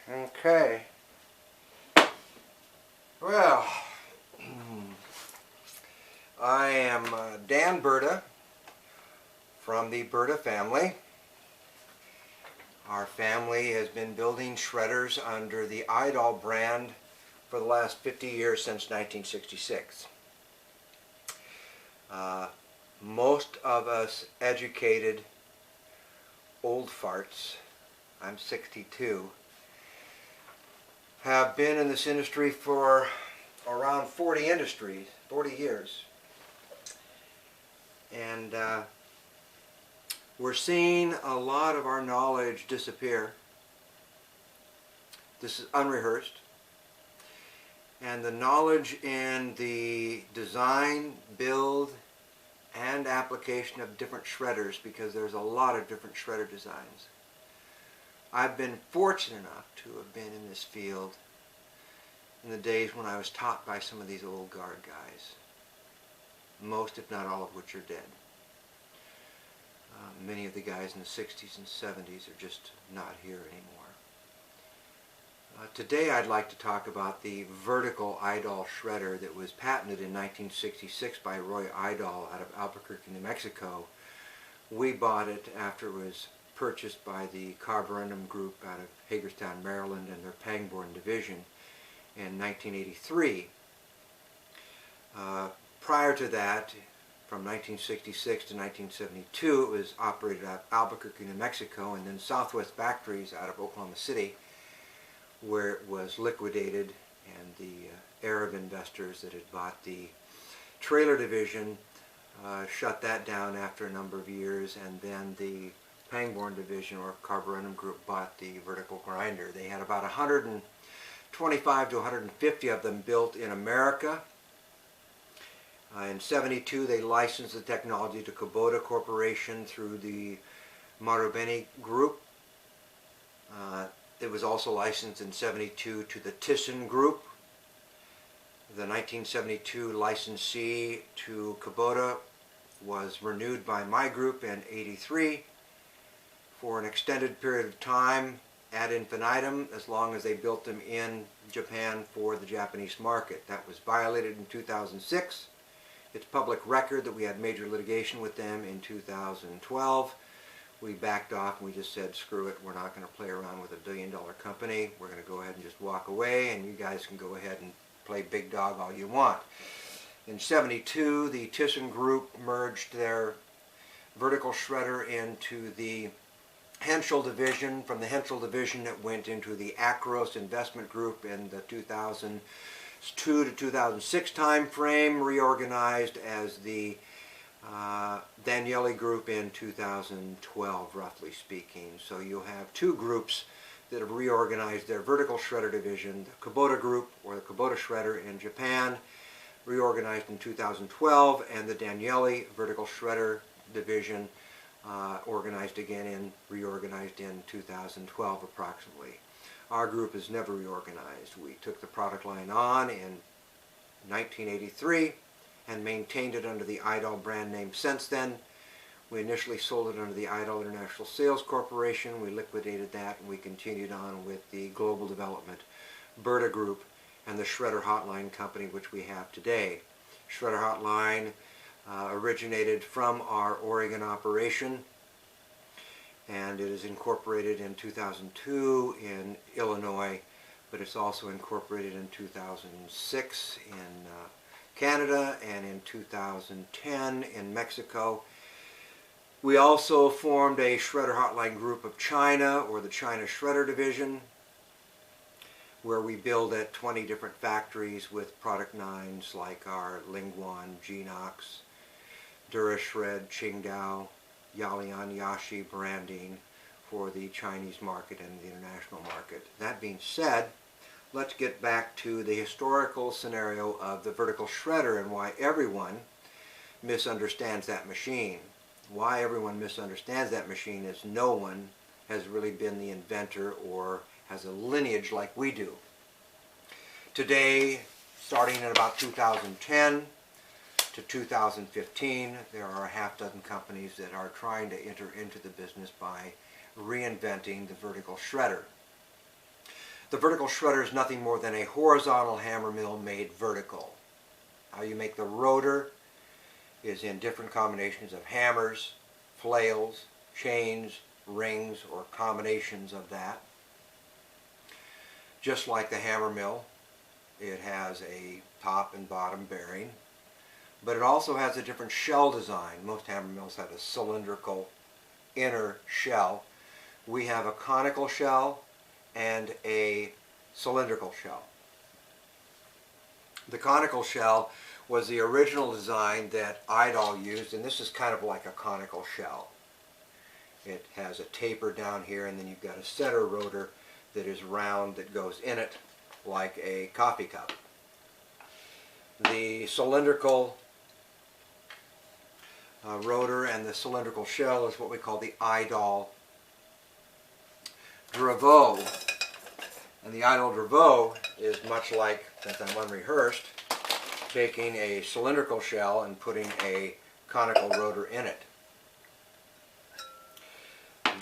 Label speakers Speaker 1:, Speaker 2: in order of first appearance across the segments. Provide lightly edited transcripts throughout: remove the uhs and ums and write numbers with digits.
Speaker 1: Okay. Well, I am Dan Burda from the Burda family. Our family has been building shredders under the EIDAL brand for the last 50 years, since 1966. Most of us educated old farts, I'm 62, have been in this industry for around 40 years. And we're seeing a lot of our knowledge disappear. This is unrehearsed. And the knowledge in the design, build, and application of different shredders, because there's a lot of different shredder designs. I've been fortunate enough to have been in this field in the days when I was taught by some of these old guard guys, most if not all of which are dead. Many of the guys in the 60s and 70s are just not here anymore. Today I'd like to talk about the vertical EIDAL shredder that was patented in 1966 by Roy EIDAL out of Albuquerque, New Mexico. We bought it after it was purchased by the Carborundum Group out of Hagerstown, Maryland, and their Pangbourne division in 1983. Prior to that, from 1966 to 1972, it was operated out of Albuquerque, New Mexico, and then Southwest Factories out of Oklahoma City, where it was liquidated, and the Arab investors that had bought the trailer division shut that down after a number of years, and then the Pangbourne division, or Carborundum Group, bought the vertical grinder. They had about 125 to 150 of them built in America. In '72, they licensed the technology to Kubota Corporation through the Marubeni Group. It was also licensed in '72 to the Thyssen Group. The 1972 licensee to Kubota was renewed by my group in '83 for an extended period of time ad infinitum, as long as they built them in Japan for the Japanese market. That was violated in 2006. It's public record that we had major litigation with them in 2012. We backed off and we just said, screw it, we're not going to play around with a billion-dollar company. We're going to go ahead and just walk away, and you guys can go ahead and play big dog all you want. In '72, the Thyssen Group merged their vertical shredder into the Henschel division. From the Henschel division, it went into the Acros Investment Group in the 2002 to 2006 time frame, reorganized as the Danieli Group in 2012, roughly speaking. So you'll have two groups that have reorganized their vertical shredder division. The Kubota Group, or the Kubota Shredder in Japan, reorganized in 2012, and the Danieli vertical shredder division reorganized in 2012 approximately. Our group is never reorganized. We took the product line on in 1983 and maintained it under the EIDAL brand name since then. We initially sold it under the EIDAL International Sales Corporation. We liquidated that, and we continued on with the global development Burda Group and the Shredder Hotline company, which we have today. Shredder Hotline originated from our Oregon operation, and it is incorporated in 2002 in Illinois, but it's also incorporated in 2006 in Canada and in 2010 in Mexico. We also formed a Shredder Hotline Group of China, or the China Shredder Division, where we build at 20 different factories with product lines like our Lingguan, Genox, DuraShred, Qingdao, Yalian, Yashi branding for the Chinese market and the international market. That being said, let's get back to the historical scenario of the vertical shredder and why everyone misunderstands that machine. Why everyone misunderstands that machine is no one has really been the inventor or has a lineage like we do. Today, starting in about 2010 to 2015, there are a half dozen companies that are trying to enter into the business by reinventing the vertical shredder. The vertical shredder is nothing more than a horizontal hammer mill made vertical. How you make the rotor is in different combinations of hammers, flails, chains, rings, or combinations of that. Just like the hammer mill, it has a top and bottom bearing, but it also has a different shell design. Most hammer mills have a cylindrical inner shell. We have a conical shell and a cylindrical shell. The conical shell was the original design that EIDAL used, and this is kind of like a conical shell. It has a taper down here, and then you've got a center rotor that is round that goes in it like a coffee cup. The cylindrical rotor and the cylindrical shell is what we call the EIDAL Drivot. And the EIDAL Drivot is much like, since I'm unrehearsed, taking a cylindrical shell and putting a conical rotor in it.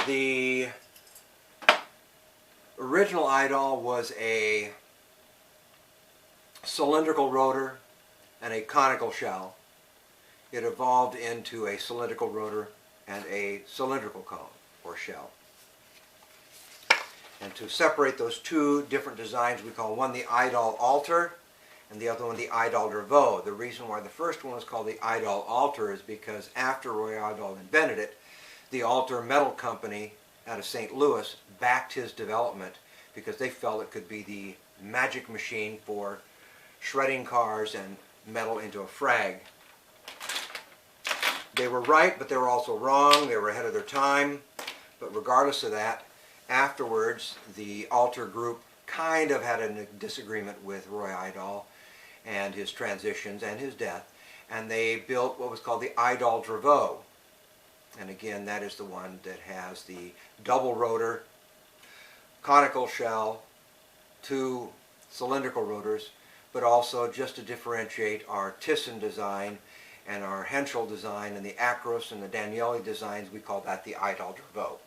Speaker 1: The original EIDAL was a cylindrical rotor and a conical shell. It evolved into a cylindrical rotor and a cylindrical cone or shell. And to separate those two different designs, we call one the EIDAL Alter and the other one the EIDAL Drivot. The reason why the first one was called the EIDAL Alter is because after Roy EIDAL invented it, the Alter Metal Company out of St. Louis backed his development because they felt it could be the magic machine for shredding cars and metal into a frag. They were right, but they were also wrong. They were ahead of their time. But regardless of that, afterwards, the Alter group kind of had a disagreement with Roy EIDAL and his transitions and his death, and they built what was called the EIDAL Drivot. And again, that is the one that has the double rotor, conical shell, two cylindrical rotors, but also, just to differentiate our Thyssen design and our Henschel design and the Acros and the Danieli designs, we call that the EIDAL Drivot.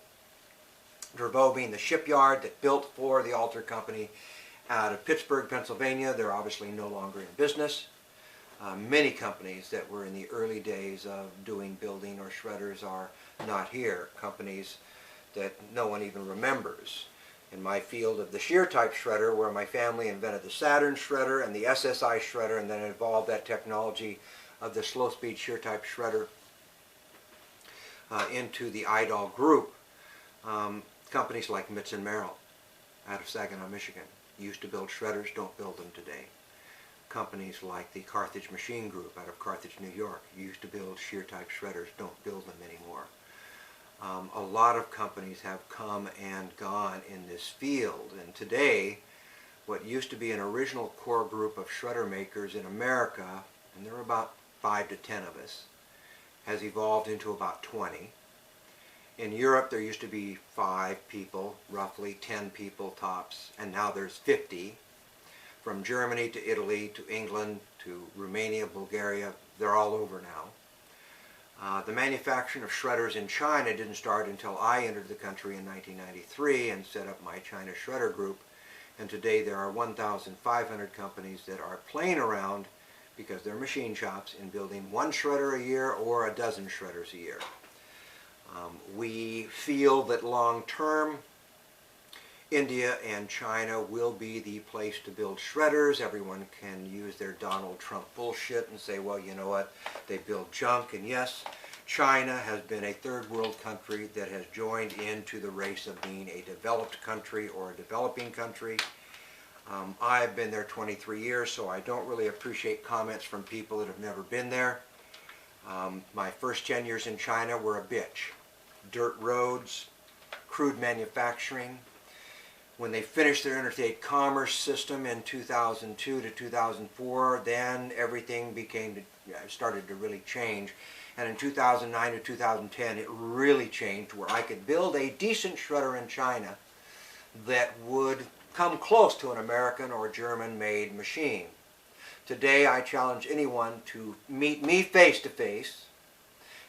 Speaker 1: Drivot being the shipyard that built for the Alter Company out of Pittsburgh, Pennsylvania. They're obviously no longer in business. Many companies that were in the early days of doing building or shredders are not here. Companies that no one even remembers. In my field of the Shear type shredder, where my family invented the Saturn shredder and the Ssi shredder, and then evolved that technology of the slow speed Shear type shredder into the EIDAL group. Companies like Mitz and Merrill out of Saginaw, Michigan used to build shredders, don't build them today. Companies like the Carthage Machine Group out of Carthage, New York used to build Shear type shredders, don't build them anymore. A lot of companies have come and gone in this field, and today what used to be an original core group of shredder makers in America, and there were about 5 to 10 of us, has evolved into about 20. In Europe there used to be 5 people, roughly 10 people tops, and now there's 50. From Germany to Italy to England to Romania, Bulgaria, they're all over now. The manufacturing of shredders in China didn't start until I entered the country in 1993 and set up my China Shredder Group. And today there are 1,500 companies that are playing around because they're machine shops in building 1 shredder a year or a dozen shredders a year. We feel that long term, India and China will be the place to build shredders. Everyone can use their Donald Trump bullshit and say, well, you know what, they build junk. And yes, China has been a third world country that has joined into the race of being a developed country or a developing country. I've been there 23 years, so I don't really appreciate comments from people that have never been there. My first 10 years in China were a bitch. Dirt roads, crude manufacturing. When they finished their interstate commerce system in 2002 to 2004, then everything started to really change. And in 2009 to 2010, it really changed, where I could build a decent shredder in China that would come close to an American or German-made machine. Today, I challenge anyone to meet me face to face,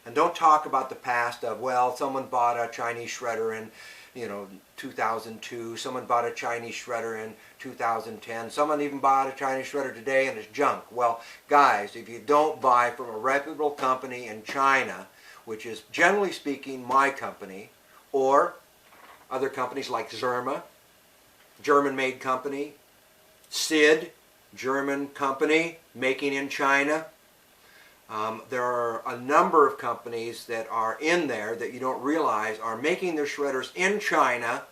Speaker 1: and don't talk about the past of, well, someone bought a Chinese shredder in 2002. Someone bought a Chinese shredder in 2010. Someone even bought a Chinese shredder today and it's junk. Well, guys, if you don't buy from a reputable company in China, which is generally speaking my company, or other companies like Zerma, German-made company, SID, German company, making in China. There are a number of companies that are in there that you don't realize are making their shredders in China,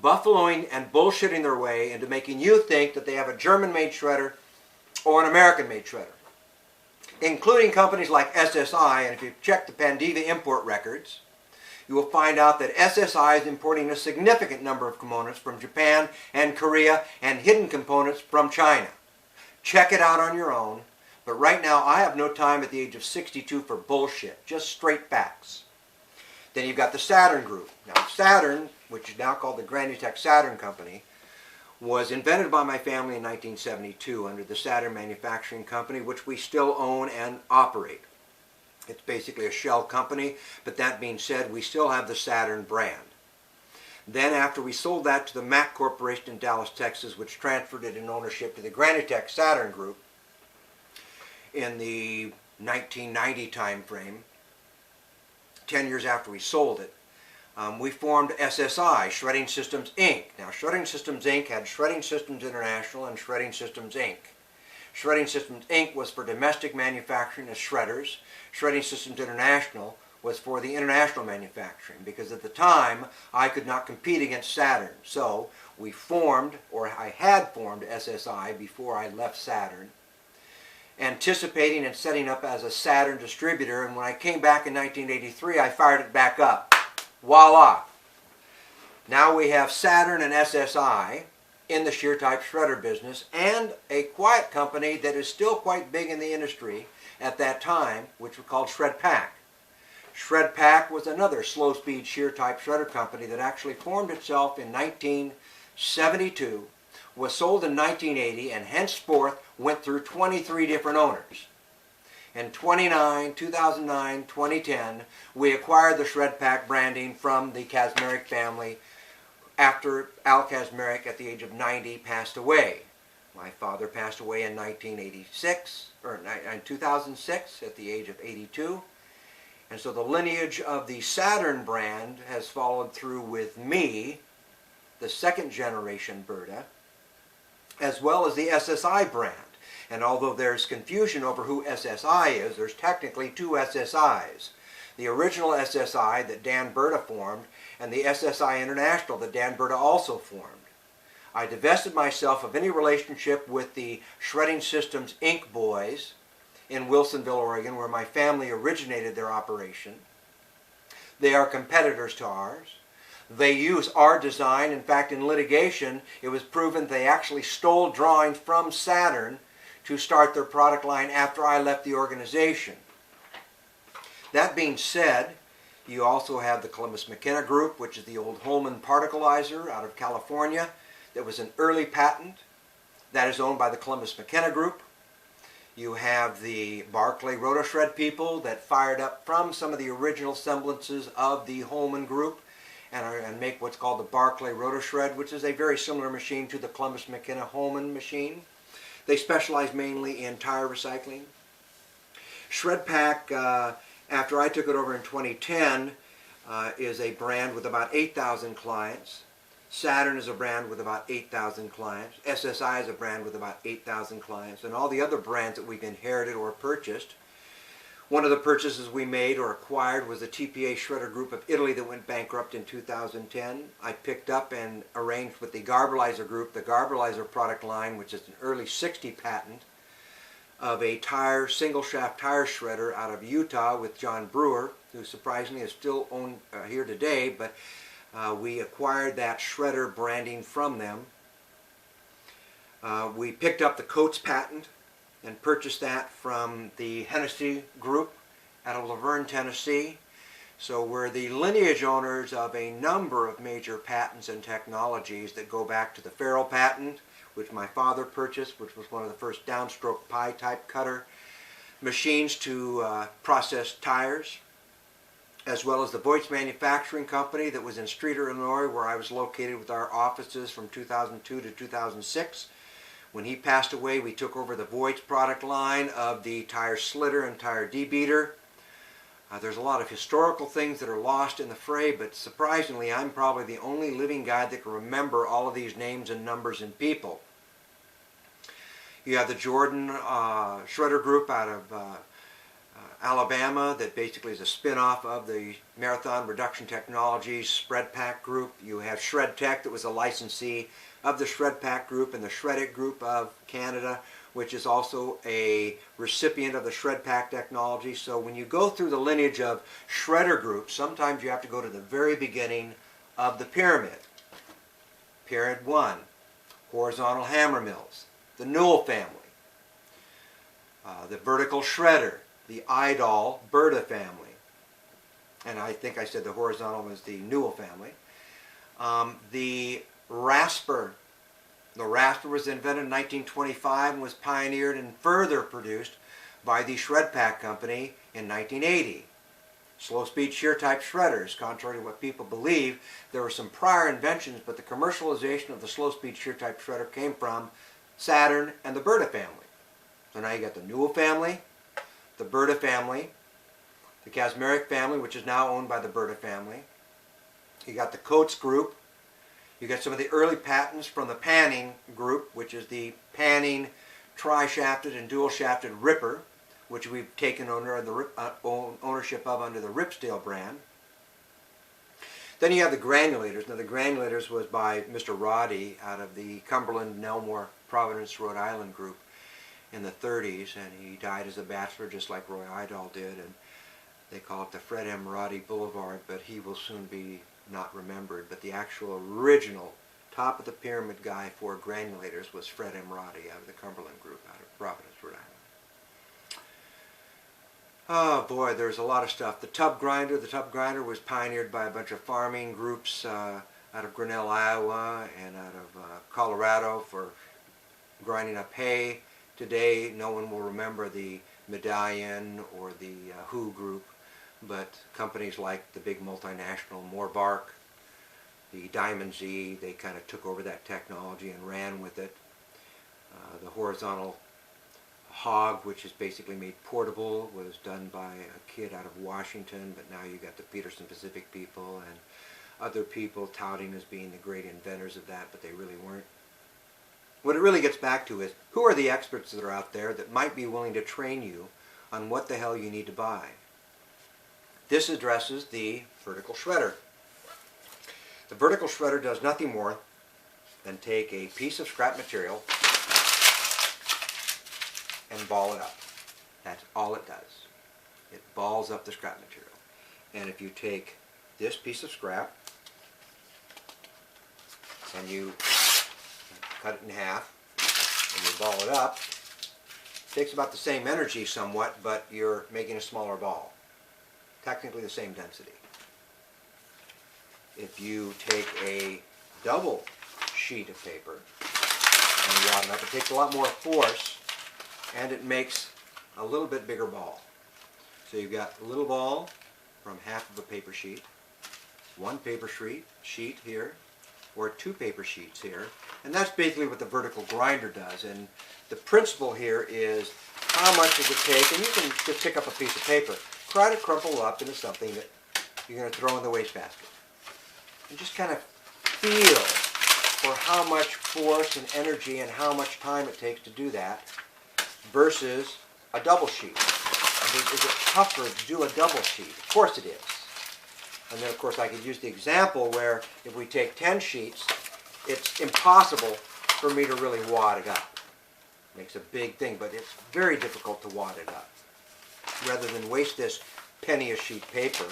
Speaker 1: buffaloing and bullshitting their way into making you think that they have a German-made shredder or an American-made shredder, including companies like SSI. And if you check the Pandiva import records, you will find out that SSI is importing a significant number of components from Japan and Korea and hidden components from China. Check it out on your own. But right now, I have no time at the age of 62 for bullshit. Just straight facts. Then you've got the Saturn Group. Now, Saturn, which is now called the Granutech Saturn Company, was invented by my family in 1972 under the Saturn Manufacturing Company, which we still own and operate. It's basically a shell company, but that being said, we still have the Saturn brand. Then after we sold that to the Mack Corporation in Dallas, Texas, which transferred it in ownership to the Granutech Saturn Group in the 1990 time frame, 10 years after we sold it, we formed SSI, Shredding Systems Inc. Now, Shredding Systems Inc. had Shredding Systems International and Shredding Systems Inc. Shredding Systems Inc. was for domestic manufacturing of shredders. Shredding Systems International was for the international manufacturing, because at the time I could not compete against Saturn. So we formed, or I had formed SSI before I left Saturn, anticipating and setting up as a Saturn distributor, and when I came back in 1983 I fired it back up. Voila! Now we have Saturn and SSI in the shear type shredder business, and a quiet company that is still quite big in the industry at that time, which was called ShredPak. ShredPak was another slow speed shear type shredder company that actually formed itself in 1972, was sold in 1980, and henceforth went through 23 different owners. In 2009, 2010, we acquired the ShredPak branding from the Kazmarek family after Al Kazmarek, at the age of 90, passed away. My father passed away in 1986, or in 2006, at the age of 82. And so the lineage of the Saturn brand has followed through with me, the second generation Burda, as well as the SSI brand. And although there's confusion over who SSI is, there's technically two SSIs. The original SSI that Dan Burda formed, and the SSI International that Dan Burda also formed. I divested myself of any relationship with the Shredding Systems Inc. boys in Wilsonville, Oregon, where my family originated their operation. They are competitors to ours. They use our design. In fact, in litigation, it was proven they actually stole drawings from Saturn to start their product line after I left the organization. That being said, you also have the Columbus McKenna Group, which is the old Holman particleizer out of California. That was an early patent. That is owned by the Columbus McKenna Group. You have the Berkeley Roto shred people that fired up from some of the original semblances of the Holman Group and make what's called the Berkeley Roto shred, which is a very similar machine to the Columbus McKenna Holman machine. They specialize mainly in tire recycling. ShredPak, after I took it over in 2010, is a brand with about 8,000 clients. Saturn is a brand with about 8,000 clients. SSI is a brand with about 8,000 clients. And all the other brands that we've inherited or purchased. One of the purchases we made or acquired was the TPA Shredder Group of Italy that went bankrupt in 2010. I picked up and arranged with the Garbalizer Group, the Garbalizer product line, which is an early 60 patent, of a single shaft tire shredder out of Utah with John Brewer, who surprisingly is still owned here today, but we acquired that shredder branding from them. We picked up the Coates patent and purchased that from the Hennessy Group out of Laverne, Tennessee. So we're the lineage owners of a number of major patents and technologies that go back to the Farrell patent, which my father purchased, which was one of the first downstroke pie type cutter machines to process tires. as well as the Voights Manufacturing Company that was in Streator, Illinois, where I was located with our offices from 2002 to 2006. When he passed away, we took over the Voights product line of the tire slitter and tire debeater. There's a lot of historical things that are lost in the fray, but surprisingly, I'm probably the only living guy that can remember all of these names and numbers and people. You have the Jordan Shredder Group out of Alabama that basically is a spin-off of the Marathon Reduction Technologies Spread Pack Group. You have Shred Tech that was a licensee of the Shred Pack Group, and the Shred It Group of Canada, which is also a recipient of the Shred Pack technology. So when you go through the lineage of shredder groups, sometimes you have to go to the very beginning of the pyramid. Pyramid 1, horizontal hammer mills, the Newell family, the vertical shredder, the EIDAL Burda family, and I think I said the horizontal was the Newell family. The rasper. The rasper was invented in 1925 and was pioneered and further produced by the Shred Pack Company in 1980. Slow-speed shear type shredders. Contrary to what people believe, there were some prior inventions, but the commercialization of the slow-speed shear type shredder came from Saturn and the Burda family. So now you got the Newell family, the Burda family, the Kazmarek family, which is now owned by the Burda family. You got the Coates Group. You get some of the early patents from the Panning Group, which is the Panning tri-shafted and dual-shafted ripper, which we've taken ownership of under the Ripsdale brand. Then you have the granulators. Now the granulators was by Mr. Roddy out of the Cumberland, Nelmore, Providence, Rhode Island group in the 30s, and he died as a bachelor just like Roy Idol did, and they call it the Fred M. Roddy Boulevard, but he will soon be not remembered. But the actual original top of the pyramid guy for granulators was Fred M. Roddy out of the Cumberland group out of Providence, Rhode Island. Oh boy, there's a lot of stuff. The tub grinder was pioneered by a bunch of farming groups out of Grinnell, Iowa, and out of Colorado for grinding up hay. Today, no one will remember the Medallion or the Who group, but companies like the big multinational Moorbark, the Diamond Z, they kind of took over that technology and ran with it. The horizontal hog, which is basically made portable, was done by a kid out of Washington, but now you got the Peterson Pacific people and other people touting as being the great inventors of that, but they really weren't. What it really gets back to is, who are the experts that are out there that might be willing to train you on what the hell you need to buy? This addresses the vertical shredder. The vertical shredder does nothing more than take a piece of scrap material and ball it up. That's all it does. It balls up the scrap material. And if you take this piece of scrap and you cut it in half and you ball it up, it takes about the same energy somewhat, but you're making a smaller ball. Technically the same density. If you take a double sheet of paper and wad it up, it takes a lot more force and it makes a little bit bigger ball. So you've got a little ball from half of a paper sheet, one paper sheet here, or two paper sheets here, and that's basically what the vertical grinder does. And the principle here is how much does it take, and you can just pick up a piece of paper, try to crumple up into something that you're going to throw in the wastebasket. And just kind of feel for how much force and energy and how much time it takes to do that versus a double sheet. I mean, is it tougher to do a double sheet? Of course it is. And then of course I could use the example where if we take 10 sheets, it's impossible for me to really wad it up. It makes a big thing, but it's very difficult to wad it up. Rather than waste this penny a sheet paper,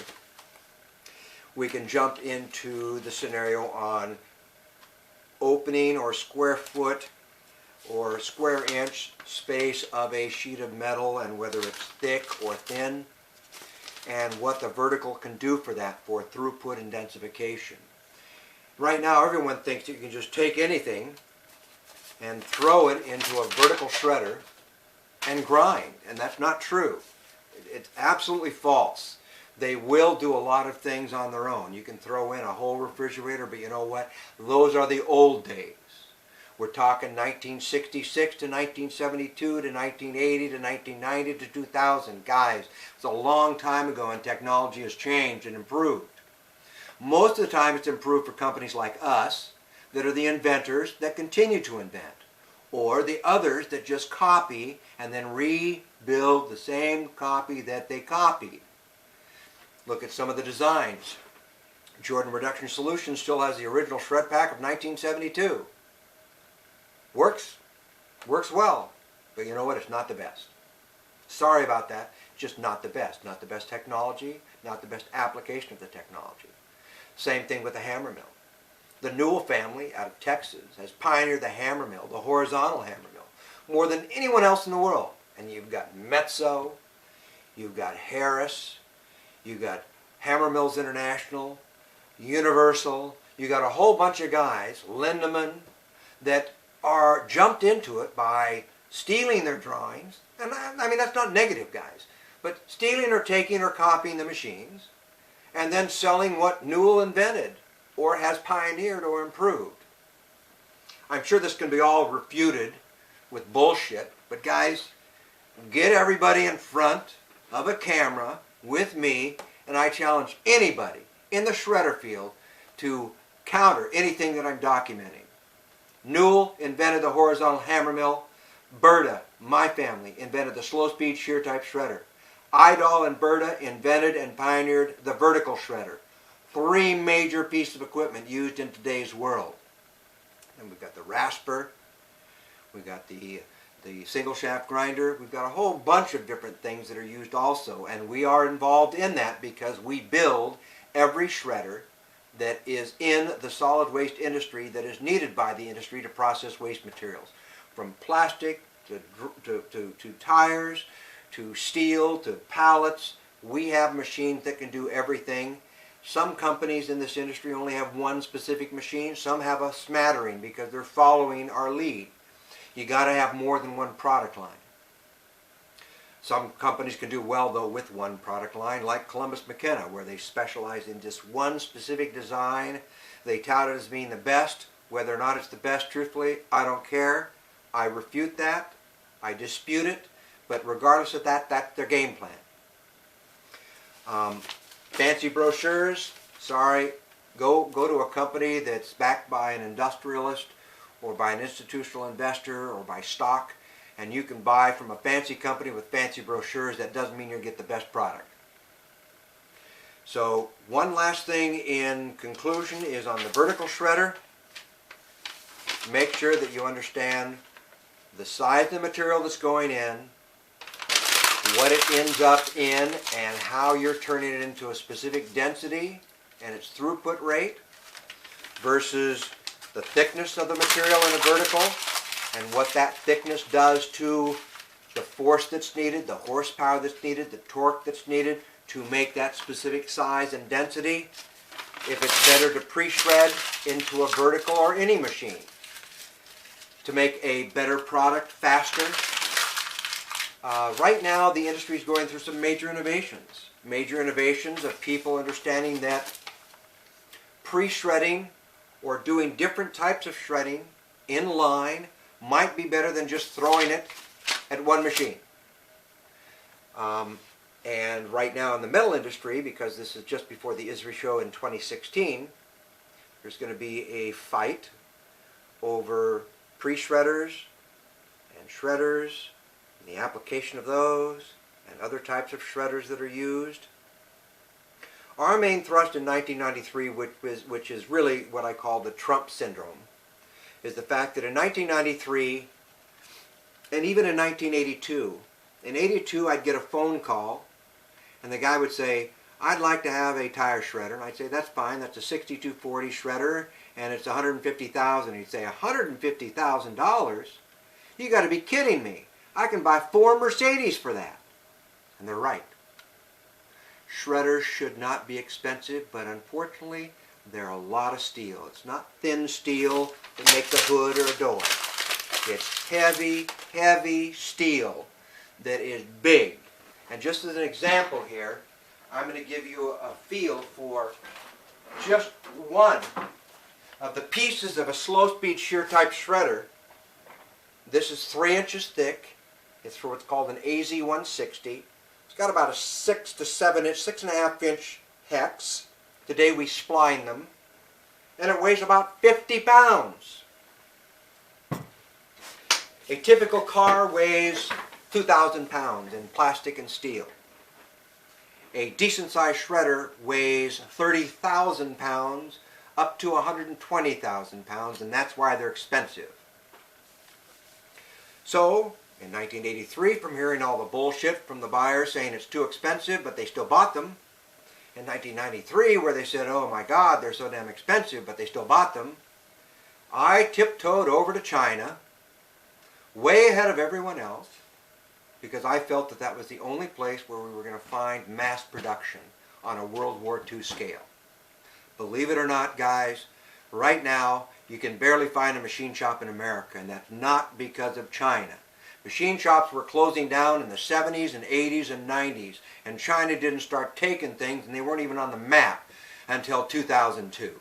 Speaker 1: we can jump into the scenario on opening or square foot or square inch space of a sheet of metal and whether it's thick or thin, and what the vertical can do for that for throughput and densification. Right now everyone thinks you can just take anything and throw it into a vertical shredder and grind, and that's not true. It's absolutely false. They will do a lot of things on their own. You can throw in a whole refrigerator, but you know what? Those are the old days. We're talking 1966 to 1972 to 1980 to 1990 to 2000. Guys, it's a long time ago and technology has changed and improved. Most of the time it's improved for companies like us that are the inventors that continue to invent, or the others that just copy and then rebuild the same copy that they copied. Look at some of the designs. Jordan Reduction Solutions still has the original shred pack of 1972. Works well, but you know what? It's not the best. Sorry about that. It's just not the best. Not the best technology, not the best application of the technology. Same thing with the hammer mill. The Newell family out of Texas has pioneered the hammer mill, the horizontal hammer mill, more than anyone else in the world. And you've got Metso, you've got Harris, you've got Hammer Mills International, Universal, you've got a whole bunch of guys, Lindemann, that are jumped into it by stealing their drawings. And I mean, that's not negative, guys, but stealing or taking or copying the machines and then selling what Newell invented or has pioneered or improved. I'm sure this can be all refuted with bullshit, but guys, get everybody in front of a camera with me, and I challenge anybody in the shredder field to counter anything that I'm documenting. Newell invented the horizontal hammer mill. Burda, my family, invented the slow-speed shear type shredder. EIDAL and Burda invented and pioneered the vertical shredder. 3 major pieces of equipment used in today's world. And we've got the rasper, we've got the single shaft grinder, we've got a whole bunch of different things that are used also, and we are involved in that because we build every shredder that is in the solid waste industry that is needed by the industry to process waste materials. From plastic to tires, to steel, to pallets, we have machines that can do everything. Some companies in this industry only have one specific machine. Some have a smattering because they're following our lead. You got to have more than one product line. Some companies can do well, though, with one product line, like Columbus McKenna, where they specialize in just one specific design. They tout it as being the best. Whether or not it's the best, truthfully, I don't care. I refute that. I dispute it. But regardless of that, that's their game plan. Fancy brochures, sorry, go to a company that's backed by an industrialist or by an institutional investor or by stock, and you can buy from a fancy company with fancy brochures. That doesn't mean you'll get the best product. So one last thing in conclusion is on the vertical shredder. Make sure that you understand the size of the material that's going in, what it ends up in, and how you're turning it into a specific density and its throughput rate versus the thickness of the material in a vertical and what that thickness does to the force that's needed, the horsepower that's needed, the torque that's needed to make that specific size and density. If it's better to pre-shred into a vertical or any machine to make a better product faster. Right now, the industry is going through some major innovations. Major innovations of people understanding that pre-shredding or doing different types of shredding in line might be better than just throwing it at one machine. And right now in the metal industry, because this is just before the ISRI show in 2016, there's going to be a fight over pre-shredders and shredders, and the application of those, and other types of shredders that are used. Our main thrust in 1993, which is really what I call the Trump syndrome, is the fact that in 1993, and even in 1982, in 82 I'd get a phone call, and the guy would say, I'd like to have a tire shredder. And I'd say, that's fine, that's a 6240 shredder, and it's $150,000. He'd say, $150,000? You got to be kidding me. I can buy 4 Mercedes for that. And they're right. Shredders should not be expensive, but unfortunately, they're a lot of steel. It's not thin steel that makes a hood or a door. It's heavy, heavy steel that is big. And just as an example here, I'm going to give you a feel for just one of the pieces of a slow-speed shear type shredder. This is 3 inches thick. It's for what's called an AZ160. It's got about a 6 to 7 inch, 6.5 inch hex. Today we spline them. And it weighs about 50 pounds. A typical car weighs 2,000 pounds in plastic and steel. A decent sized shredder weighs 30,000 pounds up to 120,000 pounds, and that's why they're expensive. So, in 1983, from hearing all the bullshit from the buyers saying it's too expensive, but they still bought them. In 1993, where they said, oh my God, they're so damn expensive, but they still bought them, I tiptoed over to China, way ahead of everyone else, because I felt that that was the only place where we were going to find mass production on a World War II scale. Believe it or not, guys, right now you can barely find a machine shop in America, and that's not because of China. Machine shops were closing down in the 70s and 80s and 90s, and China didn't start taking things, and they weren't even on the map until 2002.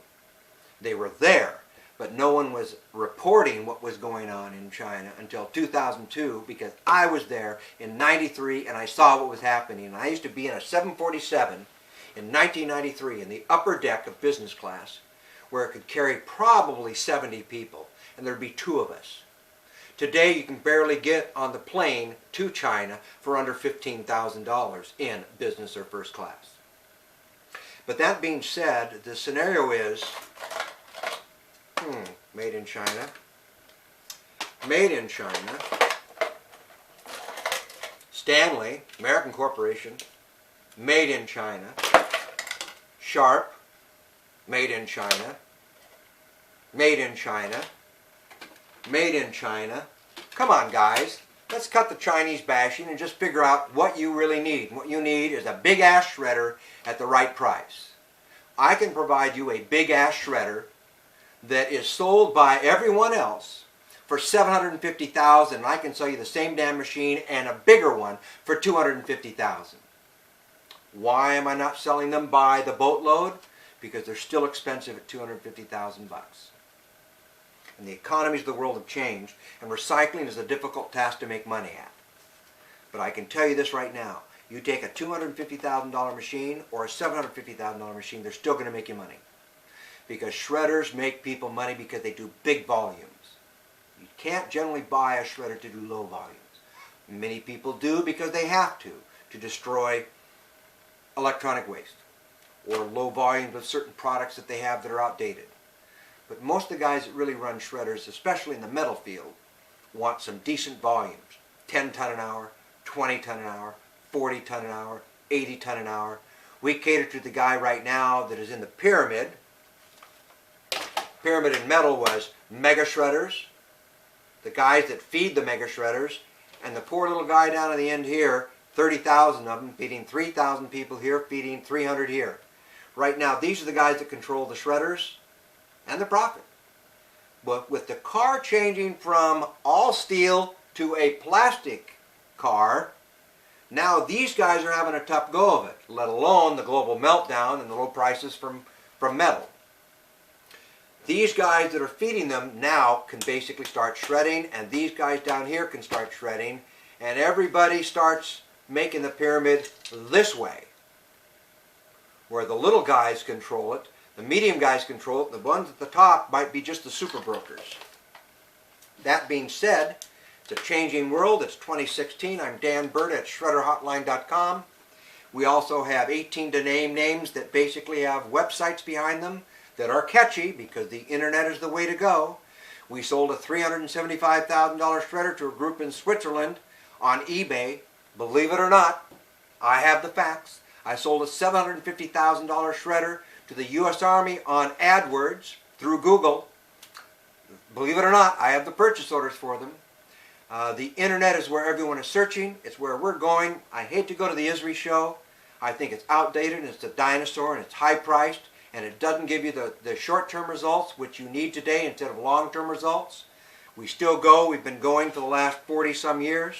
Speaker 1: They were there, but no one was reporting what was going on in China until 2002, because I was there in 93 and I saw what was happening. And I used to be in a 747 in 1993 in the upper deck of business class, where it could carry probably 70 people, and there'd be 2 of us. Today you can barely get on the plane to China for under $15,000 in business or first class. But that being said, the scenario is made in China. Made in China. Stanley, American corporation. Made in China. Sharp. Made in China. Made in China. Made in China. Come on, guys. Let's cut the Chinese bashing and just figure out what you really need. What you need is a big-ass shredder at the right price. I can provide you a big-ass shredder that is sold by everyone else for $750,000, and I can sell you the same damn machine and a bigger one for $250,000. Why am I not selling them by the boatload? Because they're still expensive at $250,000. And the economies of the world have changed, and recycling is a difficult task to make money at. But I can tell you this right now. You take a $250,000 machine or a $750,000 machine, they're still going to make you money. Because shredders make people money because they do big volumes. You can't generally buy a shredder to do low volumes. Many people do because they have to destroy electronic waste or low volumes of certain products that they have that are outdated. But most of the guys that really run shredders, especially in the metal field, want some decent volumes. 10 ton an hour, 20 ton an hour, 40 ton an hour, 80 ton an hour. We cater to the guy right now that is in the pyramid. Pyramid in metal was mega shredders, the guys that feed the mega shredders, and the poor little guy down at the end here, 30,000 of them, feeding 3,000 people here, feeding 300 here. Right now, these are the guys that control the shredders and the profit. But with the car changing from all steel to a plastic car, now these guys are having a tough go of it, let alone the global meltdown and the low prices from metal. These guys that are feeding them now can basically start shredding, and these guys down here can start shredding, and everybody starts making the pyramid this way, where the little guys control it, the medium guys control it, the ones at the top might be just the super brokers. That being said, it's a changing world. It's 2016. I'm Dan Burda at ShredderHotline.com. We also have 18 to name names that basically have websites behind them that are catchy because the internet is the way to go. We sold a $375,000 shredder to a group in Switzerland on eBay. Believe it or not, I have the facts. I sold a $750,000 shredder to the U.S. Army on AdWords through Google. Believe it or not, I have the purchase orders for them. The internet is where everyone is searching. It's where we're going. I hate to go to the ISRI show. I think it's outdated and it's a dinosaur and it's high priced and it doesn't give you the short-term results which you need today instead of long-term results. We still go. We've been going for the last 40 some years.